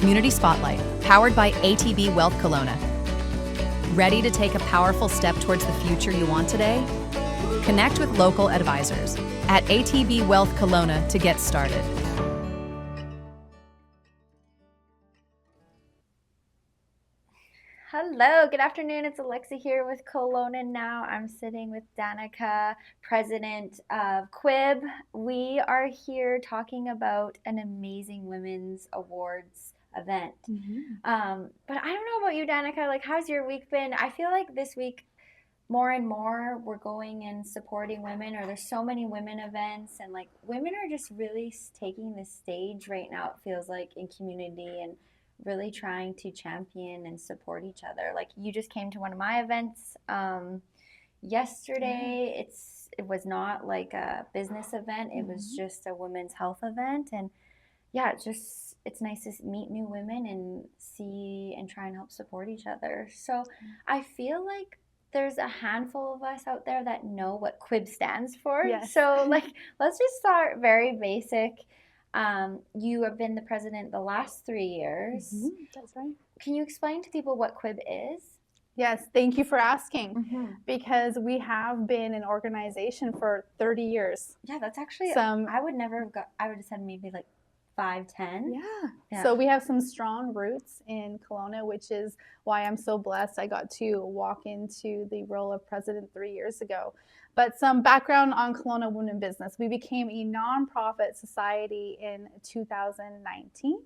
Community Spotlight, powered by ATB Wealth Kelowna. Ready to take a powerful step towards the future you want today? Connect with local advisors at ATB Wealth Kelowna to get started. Hello, good afternoon. It's Alexa here with Kelowna Now. I'm sitting with Danica, president of KWIB. We are here talking about an amazing women's awards event. But I don't know about you, Danica. Like, how's your week been? I feel like this week, more and more, we're going and supporting women, or there's so many women events, and like women are just really taking the stage right now, it feels like, in community, and really trying to champion and support each other. Like, you just came to one of my events yesterday. It was not like a business event. It was just a women's health event. And yeah, it's nice to meet new women and see and try and help support each other. So I feel like there's a handful of us out there that know what KWIB stands for. Yes. So like, let's just start very basic. You have been the president the last 3 years. That's right. Can you explain to people what KWIB is? Yes, thank you for asking, because we have been an organization for 30 years. Yeah, that's actually, I would have said maybe like 5, 10. Yeah. So we have some strong roots in Kelowna, which is why I'm so blessed I got to walk into the role of president 3 years ago. But some background on Kelowna Women business. We became a nonprofit society in 2019,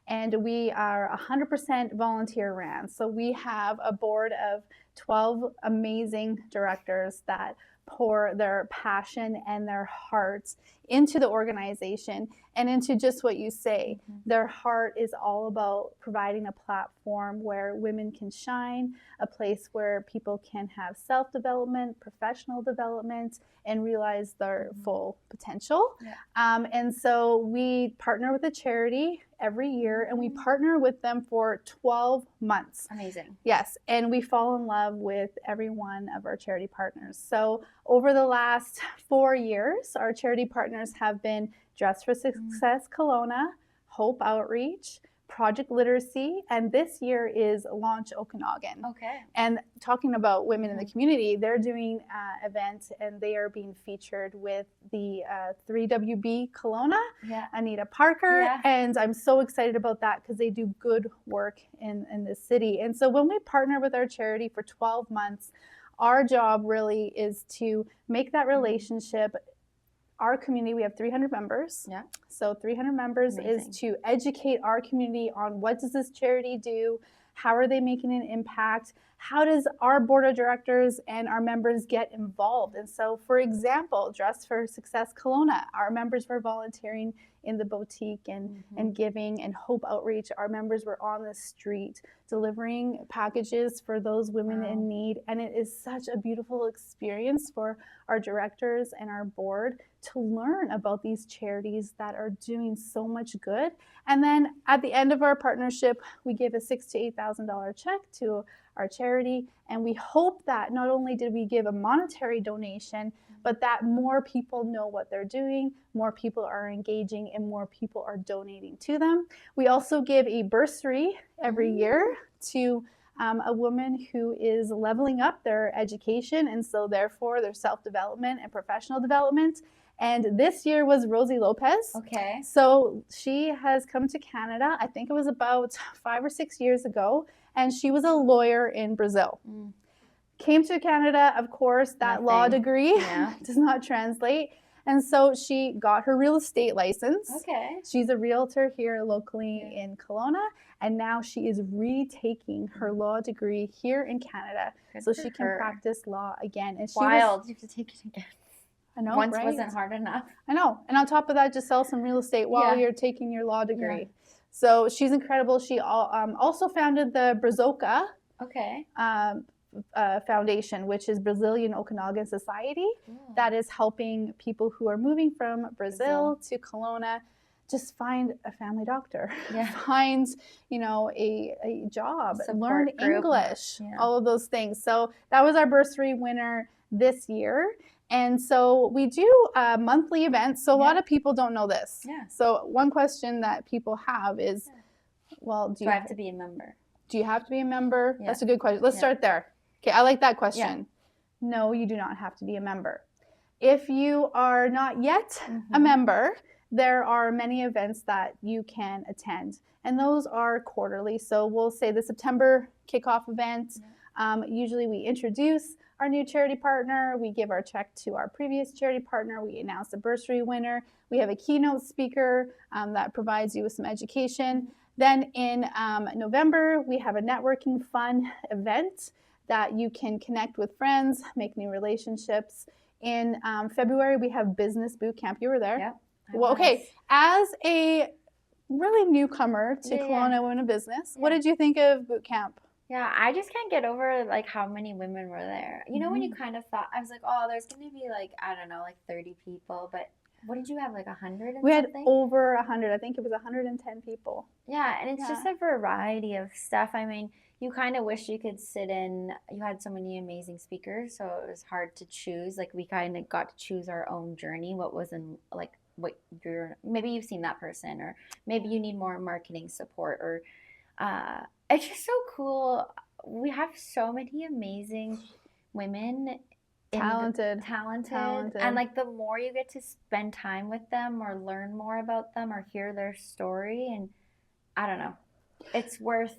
and we are 100% volunteer ran. So we have a board of 12 amazing directors that pour their passion and their hearts into the organization and into just what you say. Their heart is all about providing a platform where women can shine, a place where people can have self-development, professional development, and realize their full potential. And so we partner with a charity every year, and we partner with them for 12 months. Amazing. Yes, and we fall in love with every one of our charity partners. So over the last 4 years, our charity partners have been Dress for Success Kelowna, Hope Outreach, Project Literacy, and this year is Launch Okanagan. Okay. And talking about women in the community, they're doing events, and they are being featured with the 3WB Kelowna, Anita Parker, and I'm so excited about that because they do good work in the city. And so when we partner with our charity for 12 months, our job really is to make that relationship. Our community, we have 300 members. So 300 members is to educate our community on what does this charity do, how are they making an impact, how does our board of directors and our members get involved. And so, for example, Dress for Success Kelowna, our members were volunteering in the boutique and giving, and Hope Outreach, our members were on the street delivering packages for those women in need. And it is such a beautiful experience for our directors and our board to learn about these charities that are doing so much good. And then at the end of our partnership, we give a $6,000 to $8,000 check to our charity. And we hope that not only did we give a monetary donation, but that more people know what they're doing, more people are engaging, and more people are donating to them. We also give a bursary every year to a woman who is leveling up their education, and so therefore their self-development and professional development. And this year was Rosie Lopez. Okay. So she has come to Canada, I think it was about 5 or 6 years ago, and she was a lawyer in Brazil. Came to Canada, of course, that law degree does not translate. And so she got her real estate license. Okay. She's a realtor here locally in Kelowna, and now she is retaking her law degree here in Canada so she can practice law again. And you have to take it again. I know, Once wasn't hard enough. I know. And on top of that, just sell some real estate while you're taking your law degree. So she's incredible. She also founded the Brazoka Foundation, which is Brazilian Okanagan Society, that is helping people who are moving from Brazil to Kelowna just find a family doctor, find, a job, learn English, all of those things. So that was our bursary winner this year. And so we do monthly events. So a lot of people don't know this. So one question that people have is, Well, do I have to be a member? Do you have to be a member? Yeah. That's a good question. Let's start there. Okay, I like that question. Yeah. No, you do not have to be a member. If you are not yet a member, there are many events that you can attend, and those are quarterly. So we'll say the September kickoff event. Usually we introduce our new charity partner. We give our check to our previous charity partner. We announce the bursary winner. We have a keynote speaker that provides you with some education. Then in November, we have a networking fun event that you can connect with friends, make new relationships. In February, we have Business Boot Camp. You were there? Yeah. Well, okay. As a really newcomer to Kelowna Women in Business, what did you think of boot camp? Yeah, I just can't get over like how many women were there. You know, when you kind of thought, I was like, oh, there's going to be like, I don't know, like 30 people, but what did you have, like 100 and We something? had over 100. I think it was 110 people. Yeah, and it's just a variety of stuff. I mean, you kind of wish you could sit in, you had so many amazing speakers, so it was hard to choose. Like, we kind of got to choose our own journey, what was in, like, what you're, maybe you've seen that person, or maybe you need more marketing support, or it's just so cool. We have so many amazing women, talented, and like the more you get to spend time with them or learn more about them or hear their story, and I don't know, it's worth,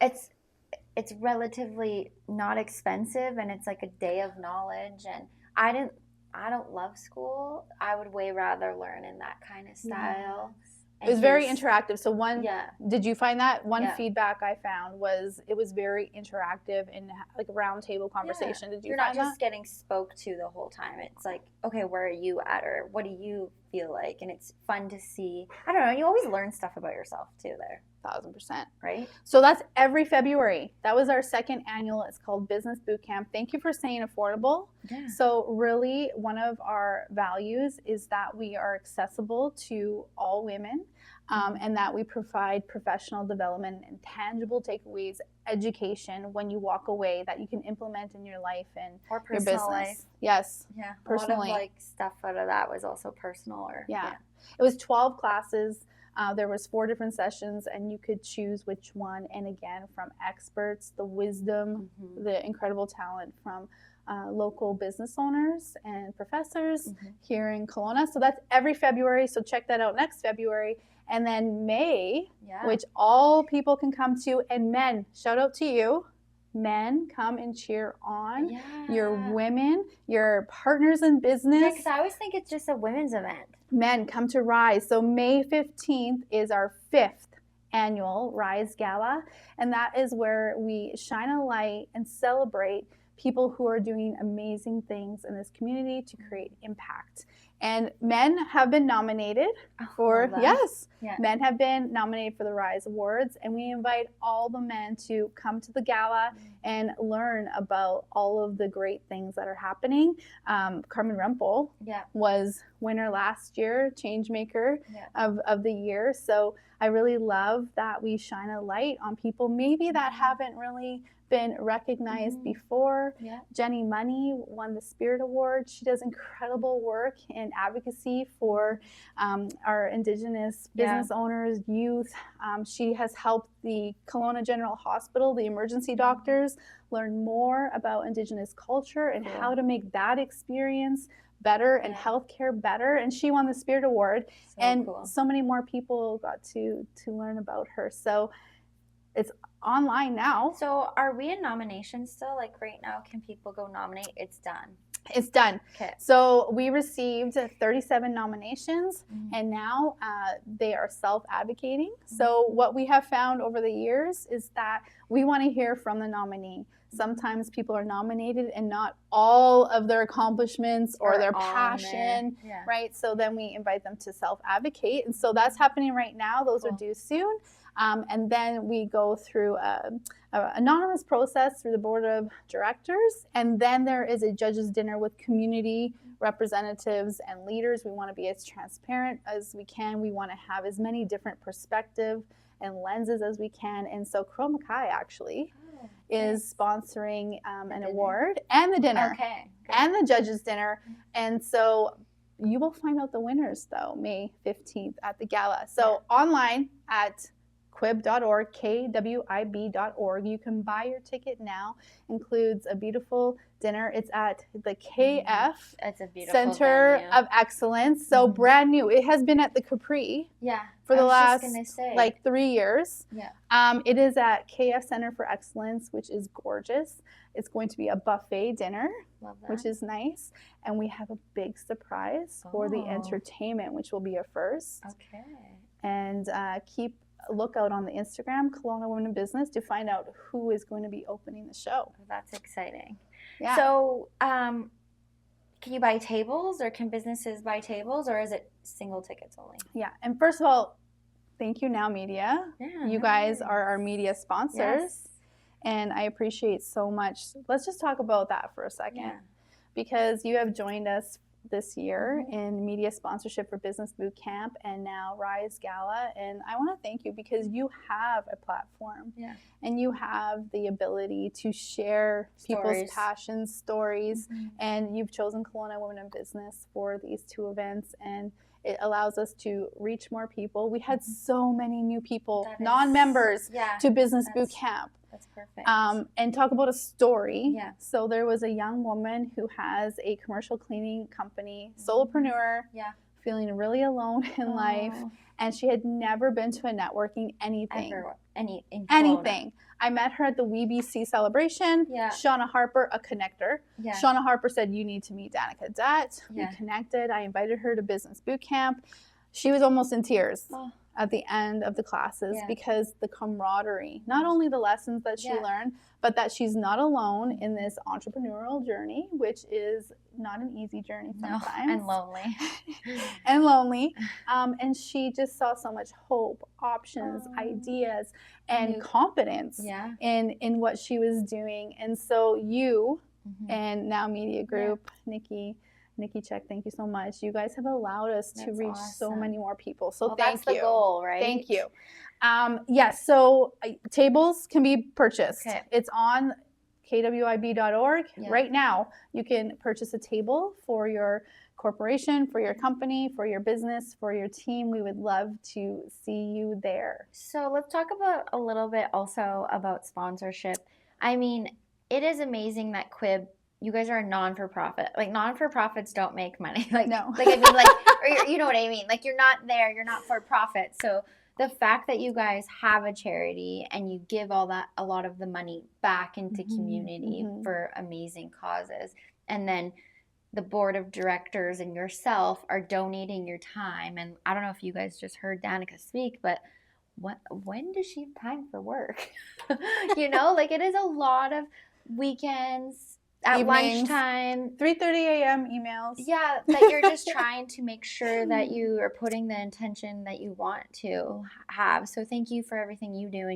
it's relatively not expensive, and it's like a day of knowledge. And I don't love school. I would way rather learn in that kind of style. It was very interactive. So did you find that? One feedback I found was it was very interactive and like a round table conversation. Did you You're find not just getting spoke to the whole time. It's like, okay, where are you at, or what do you feel like? And it's fun to see. I don't know. You always learn stuff about yourself too there. 1,000%. Right? So that's every February. That was our second annual. It's called Business Boot Camp. Thank you for saying affordable. Yeah. So really, one of our values is that we are accessible to all women, and that we provide professional development and tangible takeaways, education when you walk away that you can implement in your life and or personal your business. Life. Yes. Yeah. Personally. A lot of like stuff out of that was also personal. Or yeah. It was 12 classes. There was 4 different sessions, and you could choose which one. And again, from experts, the wisdom, the incredible talent from local business owners and professors here in Kelowna. So that's every February. So check that out next February. And then May, which all people can come to. And men, shout out to you. Men, come and cheer on your women, your partners in business. Yeah, because I always think it's just a women's event. Men, come to Rise. So May 15th is our 5th annual Rise Gala, and that is where we shine a light and celebrate people who are doing amazing things in this community to create impact. And men have been nominated for, men have been nominated for the Rise Awards, and we invite all the men to come to the gala and learn about all of the great things that are happening. Carmen Rempel was winner last year, Changemaker of the year. So I really love that we shine a light on people maybe that haven't really been recognized before. Jenny Money won the Spirit Award. She does incredible work in advocacy for our Indigenous business owners, youth. She has helped the Kelowna General Hospital, the emergency doctors, learn more about Indigenous culture and how to make that experience better and healthcare better. And she won the Spirit Award. So many more people got to learn about her. So it's online now. So are we in nominations still? Like right now, can people go nominate? It's done. It's done. Okay. So we received 37 nominations, and now they are self-advocating. So what we have found over the years is that we want to hear from the nominee. Sometimes people are nominated and not all of their accomplishments or their passion, right? So then we invite them to self-advocate. And so that's happening right now. Those are due soon. And then we go through an anonymous process through the board of directors. And then there is a judges dinner with community representatives and leaders. We want to be as transparent as we can. We want to have as many different perspectives and lenses as we can. And so Crow Mackay actually is sponsoring an award and the dinner and the judges dinner. And so you will find out the winners though, May 15th at the gala. So online at KWIB.org, KWIB.org. You can buy your ticket now. Includes a beautiful dinner. It's at the KF Center of Excellence. So brand new. It has been at the Capri for the last like 3 years. It is at KF Center for Excellence, which is gorgeous. It's going to be a buffet dinner, which is nice. And we have a big surprise for the entertainment, which will be a first. And keep a lookout on the Instagram, Kelowna Women in Business, to find out who is going to be opening the show. That's exciting. So can you buy tables, or can businesses buy tables, or is it single tickets only? And first of all, thank you, Now Media. You guys are our media sponsors. And I appreciate so much. Let's just talk about that for a second. Because you have joined us this year in media sponsorship for Business Boot Camp and now Rise Gala. And I want to thank you because you have a platform and you have the ability to share people's passions, stories, and you've chosen Kelowna Women in Business for these two events, and it allows us to reach more people. We had so many new people, non-members, to Business Boot Camp. That's perfect. And talk about a story. So there was a young woman who has a commercial cleaning company, solopreneur, feeling really alone in life, and she had never been to a networking anything. Anything. I met her at the WBC celebration. Shauna Harper, a connector. Shauna Harper said, you need to meet Danica Dutt. We connected. I invited her to Business Boot Camp. She was almost in tears at the end of the classes because the camaraderie, not only the lessons that she learned, but that she's not alone in this entrepreneurial journey, which is not an easy journey sometimes. And lonely. And she just saw so much hope, options, ideas, and confidence in what she was doing. And so you and Now Media Group, Nikki Check, thank you so much. You guys have allowed us to reach so many more people. So thank you. That's the goal, right? Thank you. So tables can be purchased. It's on KWIB.org. Right now, you can purchase a table for your corporation, for your company, for your business, for your team. We would love to see you there. So let's talk about a little bit also about sponsorship. I mean, it is amazing that KWIB, you guys are a non-for-profit. Like, non-for-profits don't make money. Like, no. Like, I mean, like, or you know what I mean? Like, you're not there. You're not for-profit. So the fact that you guys have a charity and you give a lot of the money back into community for amazing causes, and then the board of directors and yourself are donating your time. And I don't know if you guys just heard Danica speak, but when does she have time for work? You know, like, it is a lot of weekends, at evenings, lunchtime, 3:30 a.m. emails. That you're just trying to make sure that you are putting the intention that you want to have. So thank you for everything you do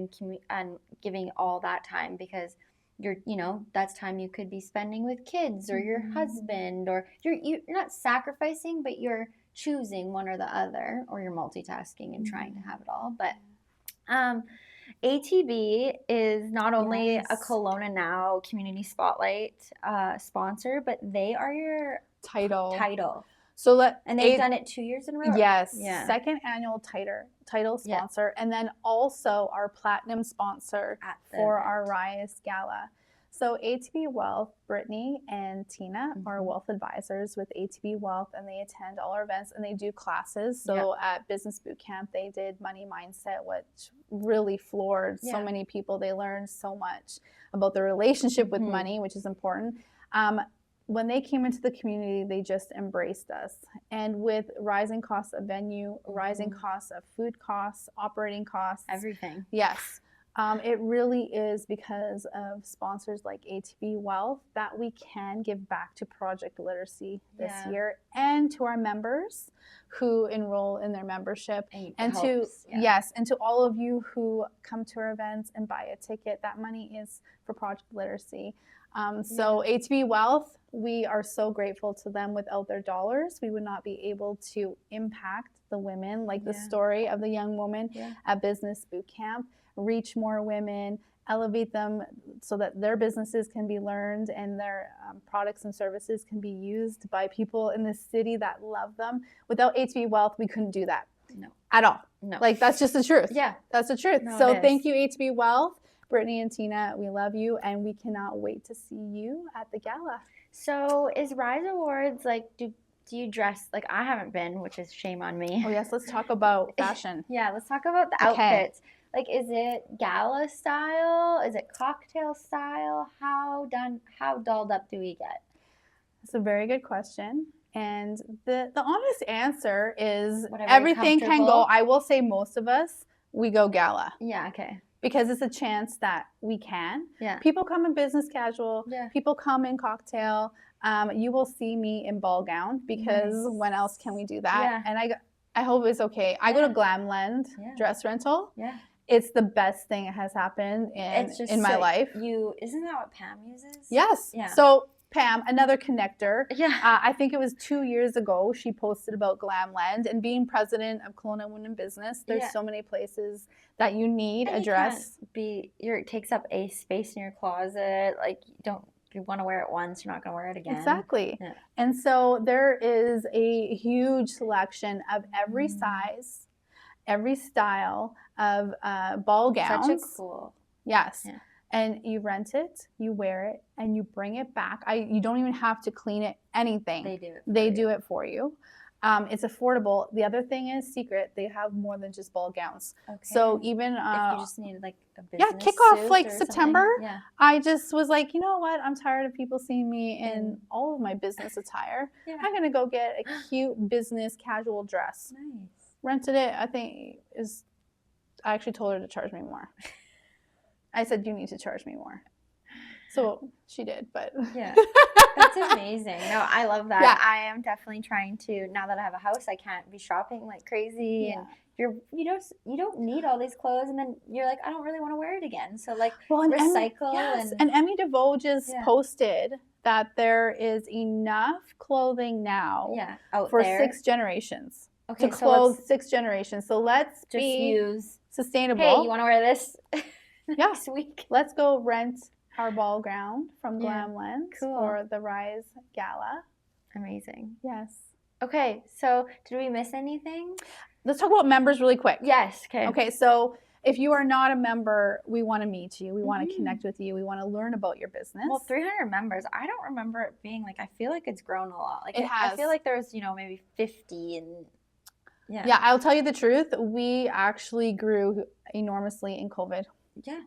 and giving all that time, because that's time you could be spending with kids or your husband, or you're not sacrificing, but you're choosing one or the other, or you're multitasking and trying to have it all. But ATB is not only a Kelowna Now Community Spotlight sponsor, but they are your title. So they've done it 2 years in a row. Yes, second annual title sponsor, and then also our platinum sponsor for our Rise Gala. So ATB Wealth, Brittany and Tina are wealth advisors with ATB Wealth, and they attend all our events and they do classes. So at Business Boot Camp, they did Money Mindset, which really floored so many people. They learned so much about their relationship with money, which is important. When they came into the community, they just embraced us. And with rising costs of venue, rising costs of food costs, operating costs, everything. Yes. It really is because of sponsors like ATB Wealth that we can give back to Project Literacy this year, and to our members who enroll in their membership, and to all of you who come to our events and buy a ticket. That money is for Project Literacy. So ATB Wealth, we are so grateful to them. Without their dollars, we would not be able to impact the women, like the story of the young woman at Business Boot Camp, reach more women, elevate them so that their businesses can be learned and their products and services can be used by people in the city that love them. Without ATB Wealth, we couldn't do that. No. At all. No. Like, that's just the truth. Yeah. That's the truth. No, So thank you, ATB Wealth. Brittany and Tina, we love you, and we cannot wait to see you at the gala. So is Rise Awards, like, do you dress, like, I haven't been, which is shame on me. Oh, yes, let's talk about fashion. Yeah, let's talk about the outfits. Like, is it gala style? Is it cocktail style? How dolled up do we get? That's a very good question. And the honest answer is Whatever everything can go. I will say most of us, we go gala. Yeah, okay. Because it's a chance that we can. Yeah. People come in business casual. Yeah. People come in cocktail. You will see me in ball gown because when else can we do that? Yeah. And I hope it's okay. I go to Glamland dress rental. Yeah. It's the best thing that has happened in my life. Isn't that what Pam uses? Yes. Yeah. So Pam, another connector. Yeah. I think it was 2 years ago she posted about Glamland, and being president of Kelowna Women Business, there's so many places that you need a dress. It takes up a space in your closet. Like, you want to wear it once, you're not going to wear it again. Exactly. Yeah. And so there is a huge selection of every size, every style of ball gowns. Such a cool. Yes. Yeah. And you rent it, you wear it, and you bring it back. You don't even have to clean it, anything. They do it for you. It's affordable. The other thing is secret. They have more than just ball gowns. Okay. So even if you just need like a business kick off like September. Yeah. I just was like, you know what? I'm tired of people seeing me in all of my business attire. Yeah. I'm gonna go get a cute business casual dress. Nice. Rented it. I actually told her to charge me more. I said, you need to charge me more. So she did, but. Yeah. That's amazing. No, I love that. Yeah. I am definitely trying to, now that I have a house, I can't be shopping like crazy. Yeah. And you don't need all these clothes, and then you're like, I don't really want to wear it again. So like recycle. And Emmy DeVoe just posted that there is enough clothing now for 6 generations. Okay, to clothe 6 generations. So let's just use sustainable. Hey, you want to wear this next week? Let's go rent our ball gown from Glamland for the Rise Gala. Amazing. Yes. Okay, so did we miss anything? Let's talk about members really quick. Yes. Okay. Okay, so if you are not a member, we want to meet you. We want to connect with you. We want to learn about your business. Well, 300 members, I don't remember it being like, I feel like it's grown a lot. Like it has. I feel like there's, maybe 50 and Yeah, I'll tell you the truth. We actually grew enormously in COVID. Yeah.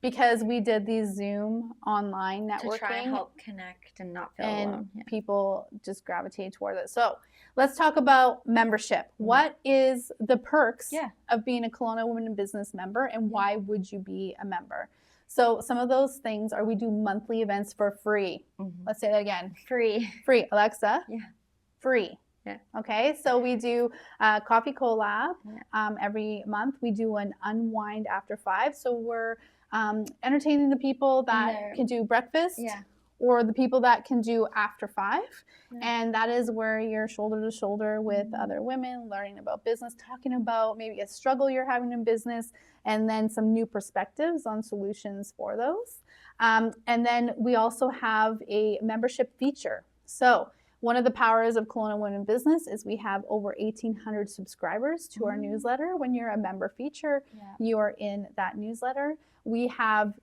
Because we did these Zoom online networking. To try and help connect and not feel alone. And people just gravitate towards it. So let's talk about membership. What is the perks of being a Kelowna Women in Business member, and why would you be a member? So some of those things are, we do monthly events for free. Let's say that again. Free. Free. Alexa. Yeah. Free. Yeah. Okay, so we do coffee collab every month. We do an unwind after 5. So we're entertaining the people that can do breakfast or the people that can do after 5. And that is where you're shoulder to shoulder with other women, learning about business, talking about maybe a struggle you're having in business, and then some new perspectives on solutions for those. And then we also have a membership feature. So one of the powers of Kelowna Women in Business is we have over 1,800 subscribers to our newsletter. When you're a member feature, you are in that newsletter. We have,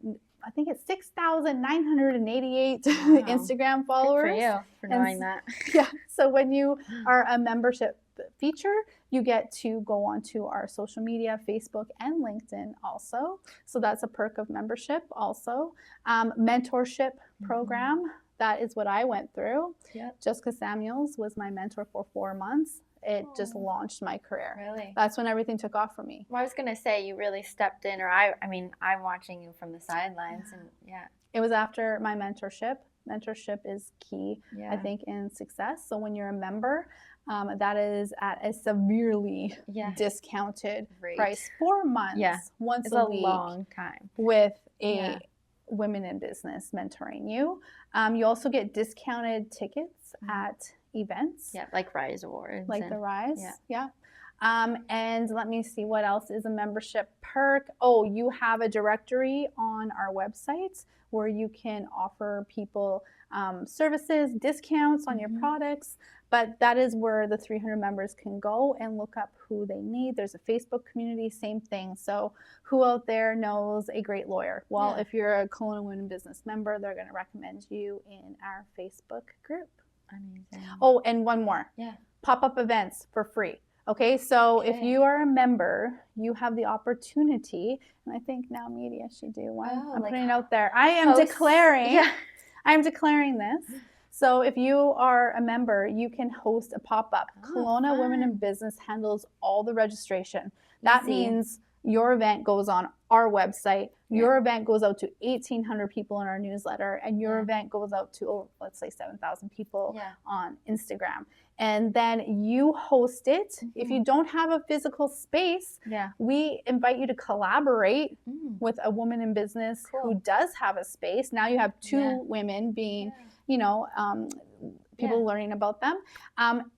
I think it's 6,988 Instagram followers. Good for you for knowing that. Yeah. So when you are a membership feature, you get to go onto our social media, Facebook and LinkedIn also. So that's a perk of membership also. Mentorship program. That is what I went through. Yep. Jessica Samuels was my mentor for 4 months. It just launched my career. Really? That's when everything took off for me. Well, I was going to say you really stepped in, or I mean, I'm watching you from the sidelines, and It was after my mentorship. Mentorship is key, I think, in success. So when you're a member, that is at a severely discounted price. 4 months, once a week. It's a long time. With a Women in Business mentoring you. You also get discounted tickets at events. Yeah, like Rise Awards. Like the Rise. Yeah. And let me see, what else is a membership perk? Oh, you have a directory on our website where you can offer people services, discounts on your products. But that is where the 300 members can go and look up who they need. There's a Facebook community, same thing. So who out there knows a great lawyer? Well, if you're a Kelowna Women business member, they're going to recommend you in our Facebook group. Amazing. Oh, and one more. Pop-up events for free. Okay, so if you are a member, you have the opportunity, and I think now media should do one. I'm putting it out there. I am declaring this. So if you are a member, you can host a pop-up. Kelowna Women in Business handles all the registration. That means your event goes on our website. Your event goes out to 1,800 people in our newsletter, and your event goes out to, let's say, 7,000 people on Instagram. And then you host it. If you don't have a physical space, we invite you to collaborate with a woman in business who does have a space. Now you have two women being, you know, people learning about them.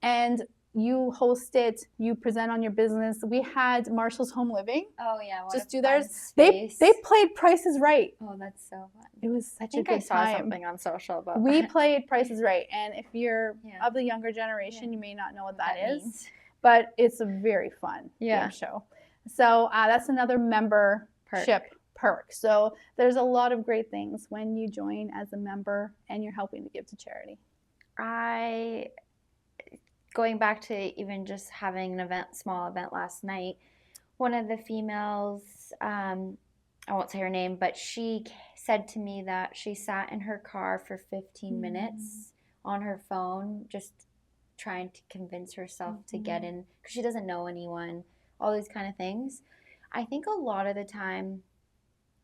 And you host it, you present on your business. We had Marshall's Home Living. Oh yeah, just do theirs. They played Price is Right. Oh, that's so fun. It was such a good I saw time. something on social about We played Price is Right, and if you're of the younger generation, you may not know what that is, but it's a very fun game show. So that's another membership perk. So there's a lot of great things when you join as a member and you're helping to give to charity. Going back to even just having an event, small event last night, one of the females, I won't say her name, but she said to me that she sat in her car for 15 minutes on her phone, just trying to convince herself to get in, because she doesn't know anyone, all these kind of things. I think a lot of the time,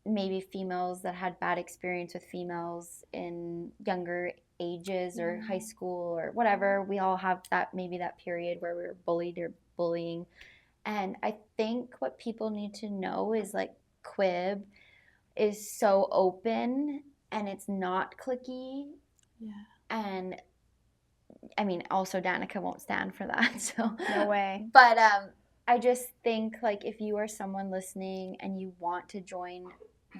maybe females that had bad experience with females in younger ages or high school or whatever, we all have that, maybe that period where we were bullied or bullying. And I think what people need to know is like KWIB is so open and it's not cliquey. And I mean, also Danica won't stand for that, so no way. But I just think like if you are someone listening and you want to join,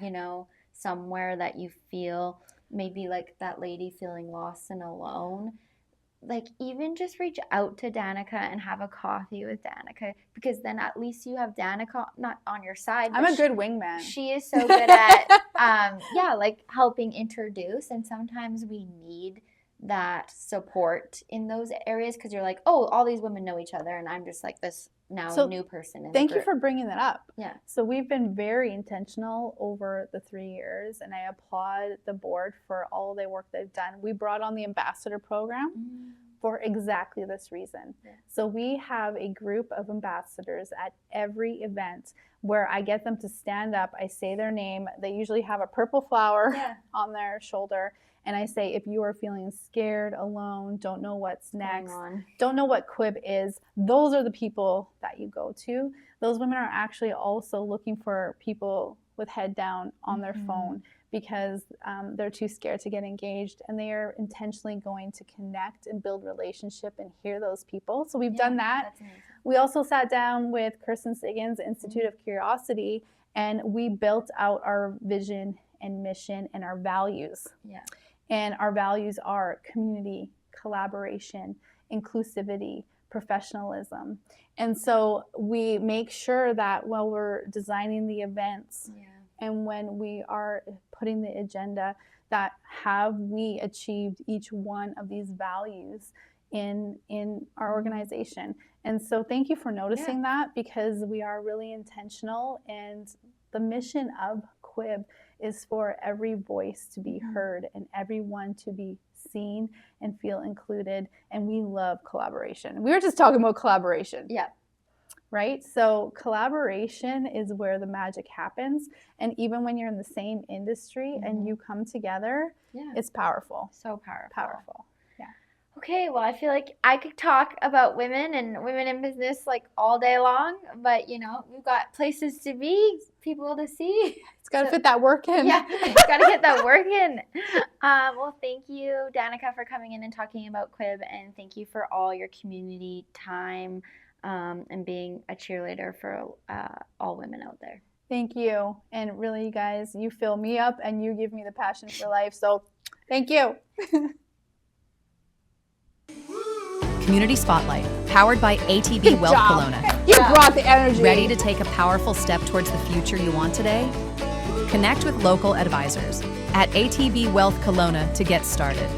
you know, somewhere that you feel maybe like that lady feeling lost and alone, like even just reach out to Danica and have a coffee with Danica, because then at least you have Danica not on your side. I'm a good wingman. She is so good at like helping introduce, and sometimes we need that support in those areas, because you're like, oh, all these women know each other and I'm just like this new person in thank the group. You for bringing that up. So we've been very intentional over the 3 years, and I applaud the board for all the work they've done. We brought on the ambassador program for exactly this reason. So we have a group of ambassadors at every event where I get them to stand up. I say their name. They usually have a purple flower on their shoulder. And I say, if you are feeling scared, alone, don't know what's next, don't know what KWIB is, those are the people that you go to. Those women are actually also looking for people with head down on their phone, because they're too scared to get engaged, and they are intentionally going to connect and build relationship and hear those people. So we've done that. We also sat down with Kirsten Sagan's Institute of Curiosity, and we built out our vision and mission and our values. And our values are community, collaboration, inclusivity, professionalism. And so we make sure that while we're designing the events and when we are putting the agenda, that have we achieved each one of these values in our organization. And so thank you for noticing that, because we are really intentional, and the mission of KWIB is for every voice to be heard and everyone to be seen and feel included. And we love collaboration. We were just talking about collaboration. Right? So collaboration is where the magic happens. And even when you're in the same industry and you come together, it's powerful. So powerful. Powerful. Okay, well, I feel like I could talk about women and women in business like all day long, but you know, we've got places to be, people to see. It's got to fit that work in. It's got to get that work in. Well, thank you, Danica, for coming in and talking about KWIB, and thank you for all your community time and being a cheerleader for all women out there. Thank you. And really, you guys, you fill me up and you give me the passion for life. So thank you. Community Spotlight, powered by ATB Wealth Kelowna. You brought the energy. Ready to take a powerful step towards the future you want today? Connect with local advisors at ATB Wealth Kelowna to get started.